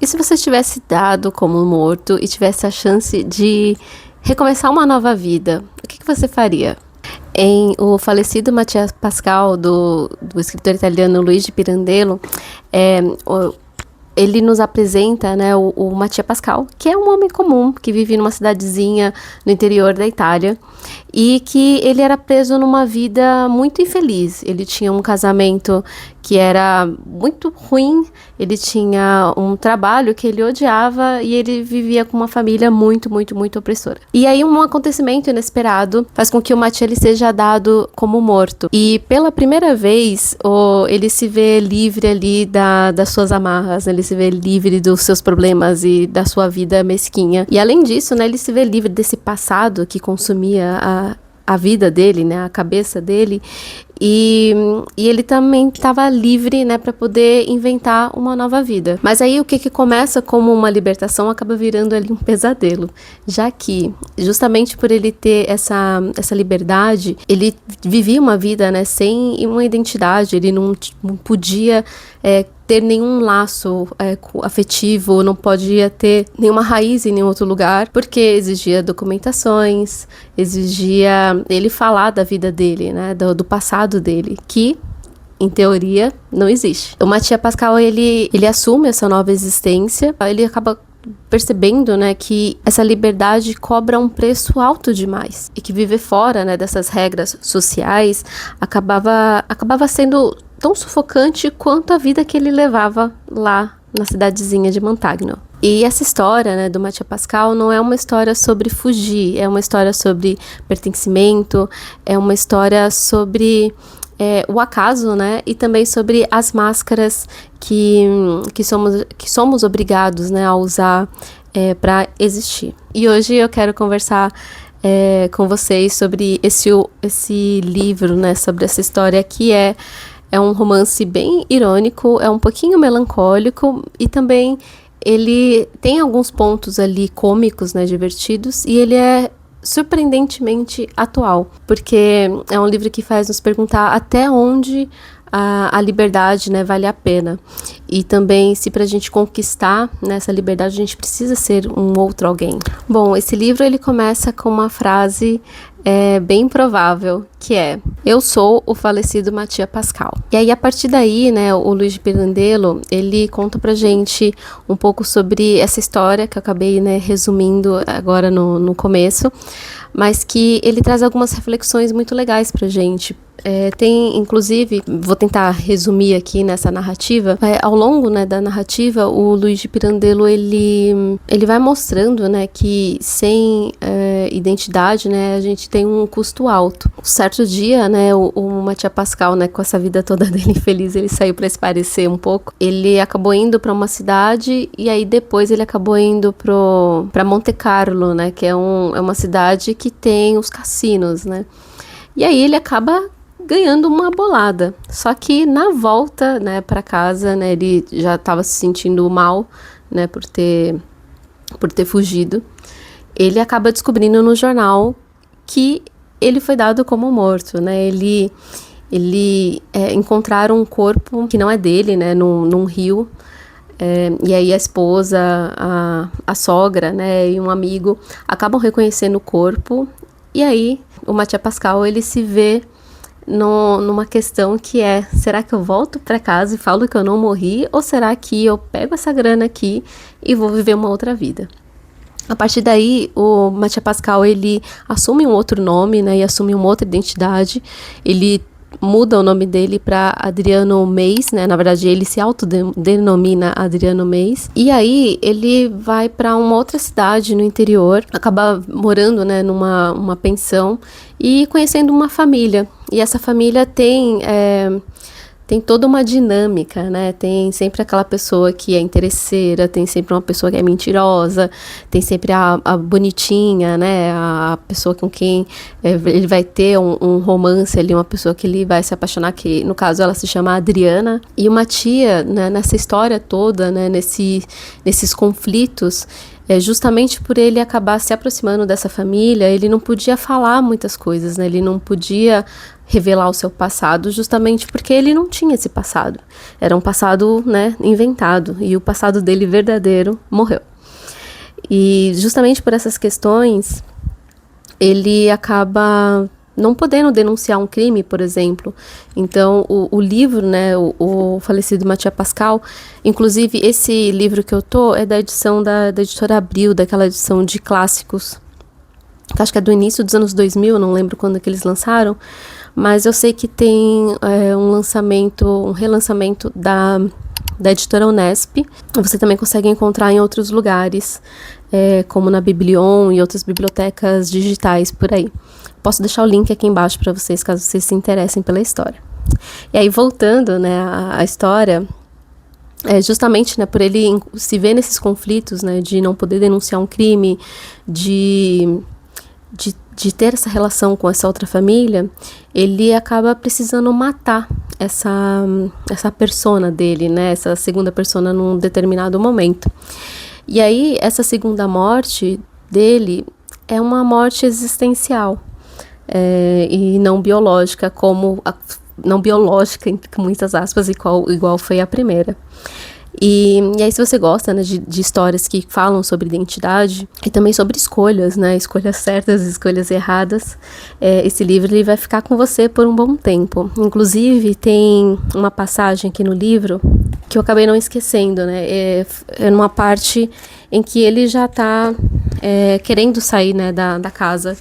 E se você tivesse dado como morto e tivesse a chance de recomeçar uma nova vida, o que você faria? Em O Falecido Mattia Pascal, do escritor italiano Luigi Pirandello, ele nos apresenta, né, o Mattia Pascal, que é um homem comum, que vive numa cidadezinha no interior da Itália, e que ele era preso numa vida muito infeliz. Ele tinha um casamento que era muito ruim, ele tinha um trabalho que ele odiava e ele vivia com uma família muito, muito, muito opressora. E aí um acontecimento inesperado faz com que o Mattia ele seja dado como morto. E pela primeira vez, ele se vê livre ali das suas amarras, né? Ele se vê livre dos seus problemas e da sua vida mesquinha. E além disso, né, ele se vê livre desse passado que consumia a vida dele, né, a cabeça dele, e ele também estava livre, né, para poder inventar uma nova vida. Mas aí o que começa como uma libertação acaba virando ali um pesadelo, já que justamente por ele ter essa liberdade, ele vivia uma vida, né, sem uma identidade, ele não podia ter nenhum laço afetivo, não podia ter nenhuma raiz em nenhum outro lugar, porque exigia documentações, exigia ele falar da vida dele, né, do passado dele, que em teoria não existe. O Mattia Pascal ele assume essa nova existência, ele acaba percebendo, né, que essa liberdade cobra um preço alto demais e que viver fora, né, dessas regras sociais acabava sendo tão sufocante quanto a vida que ele levava lá na cidadezinha de Montagno. E essa história, né, do Mattia Pascal não é uma história sobre fugir, é uma história sobre pertencimento, é uma história sobre o acaso, né, e também sobre as máscaras que somos obrigados, né, a usar para existir. E hoje eu quero conversar com vocês sobre esse livro, né, sobre essa história que é um romance bem irônico, é um pouquinho melancólico e também ele tem alguns pontos ali cômicos, né, divertidos, e ele é surpreendentemente atual, porque é um livro que faz nos perguntar até onde a liberdade, né, vale a pena. E também se pra gente conquistar, né, essa liberdade, a gente precisa ser um outro alguém. Bom, esse livro ele começa com uma frase bem improvável, que é: eu sou o falecido Mattia Pascal. E aí, a partir daí, né, o Luigi Pirandello, ele conta pra gente um pouco sobre essa história que eu acabei, né, resumindo agora no começo, mas que ele traz algumas reflexões muito legais pra gente. Tem, inclusive, vou tentar resumir aqui nessa narrativa. Ao longo, né, da narrativa, o Luigi Pirandello, ele vai mostrando, né, que sem identidade, né, a gente tem um custo alto. Um certo dia, né, o Mattia Pascal, né, com essa vida toda dele infeliz, ele saiu para espairecer um pouco. Ele acabou indo para uma cidade e aí depois ele acabou indo para Monte Carlo, né, que é uma cidade que tem os cassinos, né. E aí ele acaba ganhando uma bolada. Só que na volta, né, para casa, né, ele já estava se sentindo mal, né, por ter fugido. Ele acaba descobrindo no jornal que ele foi dado como morto, né? Ele encontraram um corpo que não é dele, né, num rio. E aí a esposa, a sogra, né, e um amigo acabam reconhecendo o corpo. E aí o Mattia Pascal ele se vê numa questão que será que eu volto para casa e falo que eu não morri, ou será que eu pego essa grana aqui e vou viver uma outra vida? A partir daí, o Mattia Pascal, ele assume um outro nome, né, e assume uma outra identidade. Ele muda o nome dele para Adriano Meis, né? Na verdade, ele se autodenomina Adriano Meis. E aí, ele vai para uma outra cidade no interior, acaba morando, né, numa pensão e conhecendo uma família. E essa família tem toda uma dinâmica, né? Tem sempre aquela pessoa que é interesseira, tem sempre uma pessoa que é mentirosa, tem sempre a bonitinha, né? A pessoa com quem ele vai ter um romance ali, uma pessoa que ele vai se apaixonar, que no caso ela se chama Adriana. E o Mattia, né, nessa história toda, né, nesses conflitos, justamente por ele acabar se aproximando dessa família, ele não podia falar muitas coisas, né? Ele não podia revelar o seu passado, justamente porque ele não tinha esse passado. Era um passado, né, inventado, e o passado dele verdadeiro morreu. E justamente por essas questões, ele acaba não podendo denunciar um crime, por exemplo. Então, o livro, né, o falecido Mathieu Pascal, inclusive esse livro que eu tô é da edição da editora Abril, daquela edição de clássicos, que acho que é do início dos anos 2000, não lembro quando que eles lançaram, mas eu sei que tem um relançamento da editora Unesp. Você também consegue encontrar em outros lugares, como na Biblion e outras bibliotecas digitais por aí. Posso deixar o link aqui embaixo para vocês, caso vocês se interessem pela história. E aí, voltando, né, à história, justamente, né, por ele se ver nesses conflitos, né, de não poder denunciar um crime, de ter essa relação com essa outra família, ele acaba precisando matar essa persona dele, né, essa segunda persona num determinado momento. E aí, essa segunda morte dele é uma morte existencial, e não biológica, não biológica, com muitas aspas, igual foi a primeira. E aí, se você gosta, né, de histórias que falam sobre identidade e também sobre escolhas, né, escolhas certas e escolhas erradas, esse livro ele vai ficar com você por um bom tempo. Inclusive, tem uma passagem aqui no livro que eu acabei não esquecendo, né, é numa parte em que ele já está querendo sair, né, da casa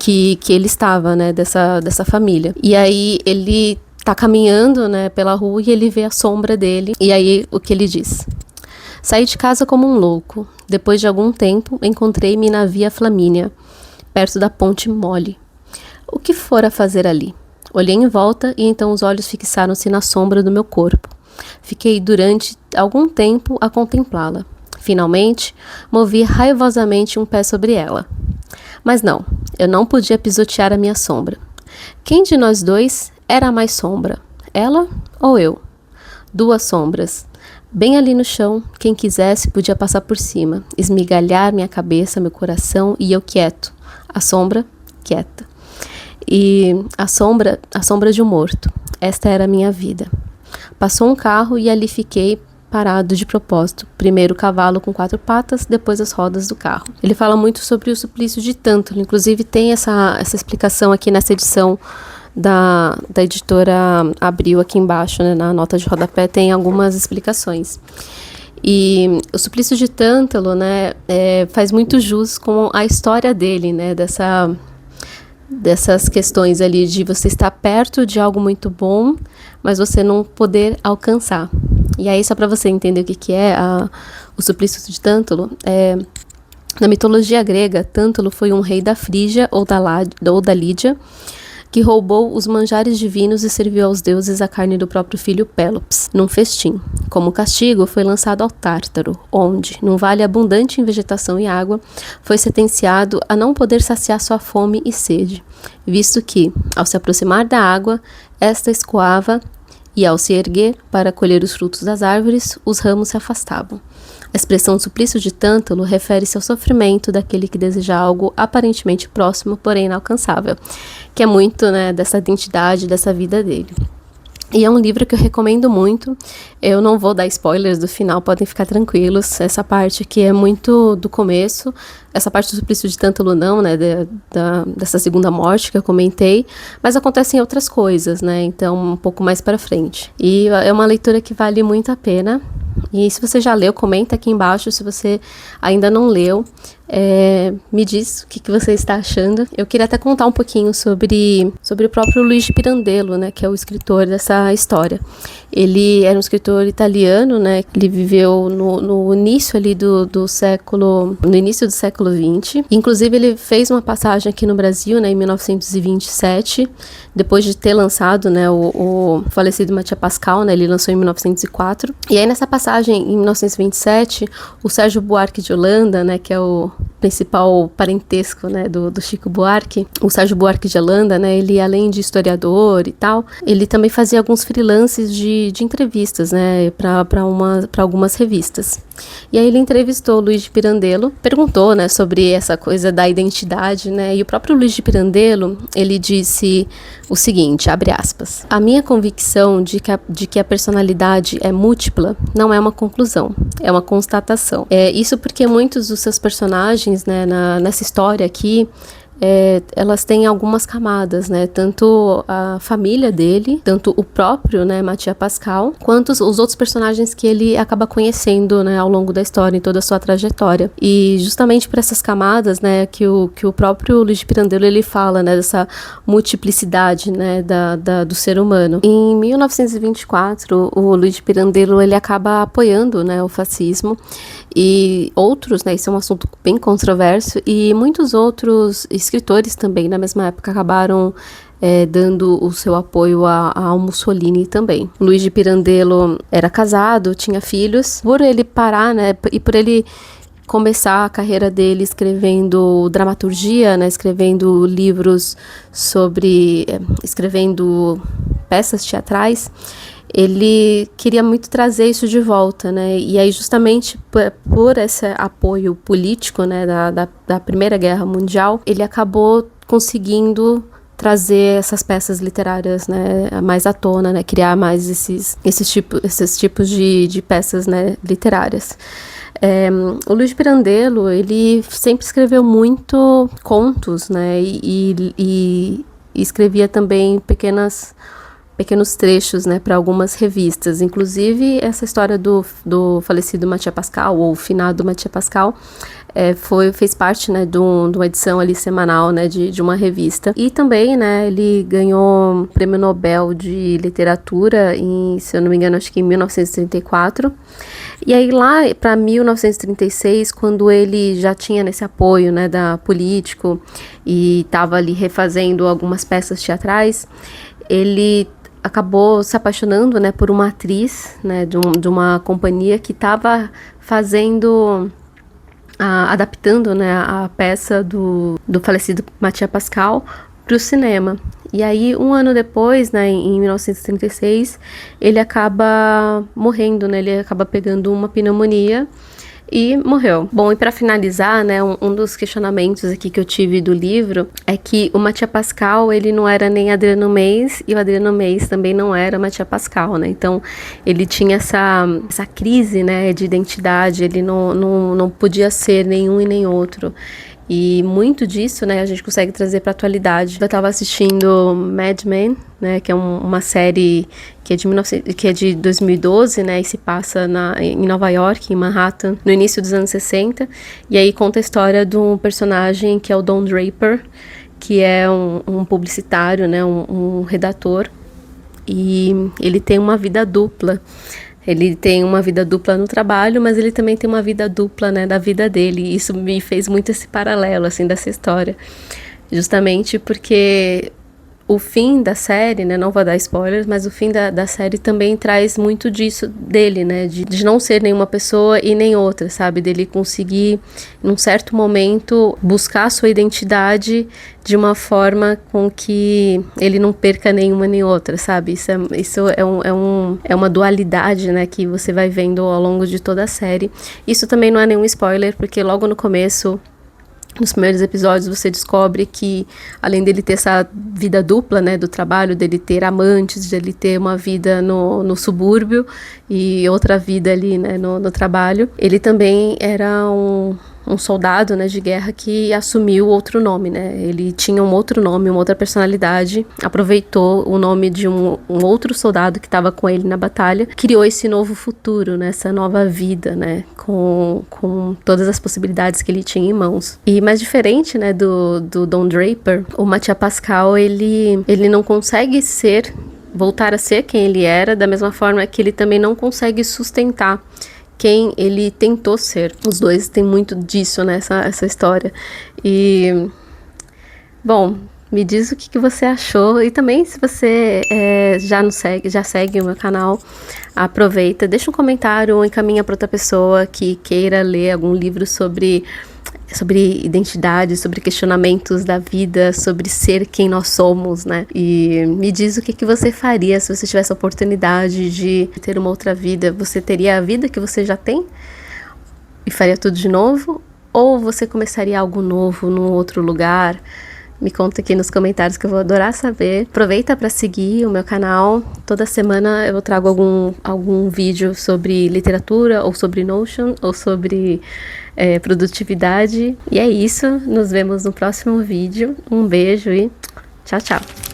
que ele estava, né, dessa família. E aí ele tá caminhando, né, pela rua e ele vê a sombra dele. E aí o que ele diz? Saí de casa como um louco. Depois de algum tempo, encontrei-me na Via Flamínia, perto da Ponte Mole. O que fora fazer ali? Olhei em volta e então os olhos fixaram-se na sombra do meu corpo. Fiquei durante algum tempo a contemplá-la. Finalmente, movi raivosamente um pé sobre ela. Mas não, eu não podia pisotear a minha sombra. Quem de nós dois era a mais sombra? Ela ou eu? Duas sombras. Bem ali no chão, quem quisesse podia passar por cima, esmigalhar minha cabeça, meu coração e eu quieto. A sombra, quieta. E a sombra de um morto. Esta era a minha vida. Passou um carro e ali fiquei parado de propósito. Primeiro o cavalo com 4 patas, depois as rodas do carro. Ele fala muito sobre o suplício de Tântalo. Inclusive tem essa explicação aqui nessa edição da editora Abril, aqui embaixo, né, na nota de rodapé, tem algumas explicações. E o suplício de Tântalo, né, faz muito jus com a história dele, né, dessas questões ali de você estar perto de algo muito bom, mas você não poder alcançar. E aí, só para você entender o que é o suplício de Tântalo, na mitologia grega, Tântalo foi um rei da Frígia ou da Lídia, que roubou os manjares divinos e serviu aos deuses a carne do próprio filho Pélops, num festim. Como castigo, foi lançado ao Tártaro, onde, num vale abundante em vegetação e água, foi sentenciado a não poder saciar sua fome e sede, visto que, ao se aproximar da água, esta escoava e, ao se erguer para colher os frutos das árvores, os ramos se afastavam. A expressão suplício de Tântalo refere-se ao sofrimento daquele que deseja algo aparentemente próximo, porém inalcançável, que é muito, né, dessa identidade, dessa vida dele. E é um livro que eu recomendo muito. Eu não vou dar spoilers do final, podem ficar tranquilos. Essa parte aqui é muito do começo. Essa parte do suplício de Tântalo não, né, dessa segunda morte que eu comentei. Mas acontecem outras coisas, né, então um pouco mais para frente. E é uma leitura que vale muito a pena. E se você já leu, comenta aqui embaixo. Se você ainda não leu, me diz o que você está achando. Eu queria até contar um pouquinho sobre o próprio Luigi Pirandello, né, que é o escritor dessa história. Ele era um escritor italiano, né, ele viveu no início ali no início do século XX. Inclusive ele fez uma passagem aqui no Brasil, né, em 1927, depois de ter lançado, né, o falecido Mathieu Pascal, né, ele lançou em 1904. E aí nessa passagem, em 1927, o Sérgio Buarque de Holanda, né, que é o principal parentesco, né, do Chico Buarque, o Sérgio Buarque de Holanda, né, ele além de historiador e tal, ele também fazia alguns freelances de entrevistas, né, para algumas revistas. E aí ele entrevistou o Luiz de Pirandello, perguntou, né, sobre essa coisa da identidade, né, e o próprio Luiz de Pirandello, ele disse o seguinte, abre aspas, a minha convicção de que a personalidade é múltipla não é uma conclusão, é uma constatação. Isso porque muitos dos seus personagens, né, nessa história aqui, elas têm algumas camadas, né? Tanto a família dele, tanto o próprio, né, Mathias Pascal, quanto os outros personagens que ele acaba conhecendo, né, ao longo da história, em toda a sua trajetória. E justamente por essas camadas, né, que o próprio Luiz de Pirandello ele fala, né, dessa multiplicidade, né, do ser humano. Em 1924, o Luiz de Pirandello ele acaba apoiando, né, o fascismo e outros, né, isso é um assunto bem controverso, e muitos outros escritores também na mesma época acabaram dando o seu apoio ao Mussolini também. Luiz de Pirandello era casado, tinha filhos. Por ele parar, né, e por ele começar a carreira dele escrevendo dramaturgia, né, escrevendo livros escrevendo peças teatrais, ele queria muito trazer isso de volta, né, e aí justamente por esse apoio político, né, da Primeira Guerra Mundial, ele acabou conseguindo trazer essas peças literárias, né, mais à tona, né, criar mais esses tipos de peças, né, literárias. O Luiz de Pirandello, ele sempre escreveu muito contos, né, e escrevia também pequenos trechos, né, para algumas revistas. Inclusive, essa história do falecido Mathias Pascal, ou finado Mathias Pascal, fez parte, né, de uma edição ali semanal, né, de uma revista. E também, né, ele ganhou o Prêmio Nobel de Literatura, se eu não me engano, acho que em 1934. E aí lá para 1936, quando ele já tinha nesse apoio, né, político e estava ali refazendo algumas peças teatrais, ele acabou se apaixonando, né, por uma atriz, né, de uma companhia que estava adaptando, né, a peça do falecido Mathias Pascal para o cinema. E aí, um ano depois, né, em 1936, ele acaba morrendo, né, ele acaba pegando uma pneumonia e morreu. Bom, e para finalizar, né, um dos questionamentos aqui que eu tive do livro é que o Mathias Pascal, ele não era nem Adriano Meis, e o Adriano Meis também não era Mathias Pascal, né, então ele tinha essa crise, né, de identidade, ele não podia ser nenhum e nem outro. E muito disso, né, a gente consegue trazer para a atualidade. Eu estava assistindo Mad Men, né, que é uma série que é de 2012, né, e se passa em Nova York, em Manhattan, no início dos anos 60. E aí conta a história de um personagem que é o Don Draper, que é um publicitário, né, um redator, e ele tem uma vida dupla. Ele tem uma vida dupla no trabalho, mas ele também tem uma vida dupla, né, da vida dele. E isso me fez muito esse paralelo, assim, dessa história. Justamente porque o fim da série, né, não vou dar spoilers, mas o fim da série também traz muito disso dele, né, de não ser nenhuma pessoa e nem outra, sabe, dele conseguir, num certo momento, buscar a sua identidade de uma forma com que ele não perca nenhuma nem outra, sabe, isso é uma dualidade, né, que você vai vendo ao longo de toda a série. Isso também não é nenhum spoiler, porque logo no começo, nos primeiros episódios, você descobre que, além dele ter essa vida dupla, né, do trabalho, dele ter amantes, dele ter uma vida no subúrbio e outra vida ali, né, no trabalho, ele também era um soldado, né, de guerra que assumiu outro nome, né, ele tinha um outro nome, uma outra personalidade, aproveitou o nome de um outro soldado que estava com ele na batalha, criou esse novo futuro, né, essa nova vida, né, com todas as possibilidades que ele tinha em mãos. E mais diferente, né, do Don Draper, o Mathias Pascal, ele não consegue voltar a ser quem ele era, da mesma forma que ele também não consegue sustentar quem ele tentou ser. Os dois têm muito disso, né, essa história. E, bom, me diz o que você achou. E também, se você já segue o meu canal, aproveita, deixa um comentário ou encaminha para outra pessoa que queira ler algum livro sobre sobre identidade, sobre questionamentos da vida, sobre ser quem nós somos, né? E me diz o que você faria se você tivesse a oportunidade de ter uma outra vida. Você teria a vida que você já tem e faria tudo de novo? Ou você começaria algo novo num outro lugar? Me conta aqui nos comentários que eu vou adorar saber. Aproveita para seguir o meu canal. Toda semana eu trago algum vídeo sobre literatura, ou sobre Notion, ou sobre produtividade. E é isso. Nos vemos no próximo vídeo. Um beijo e tchau, tchau.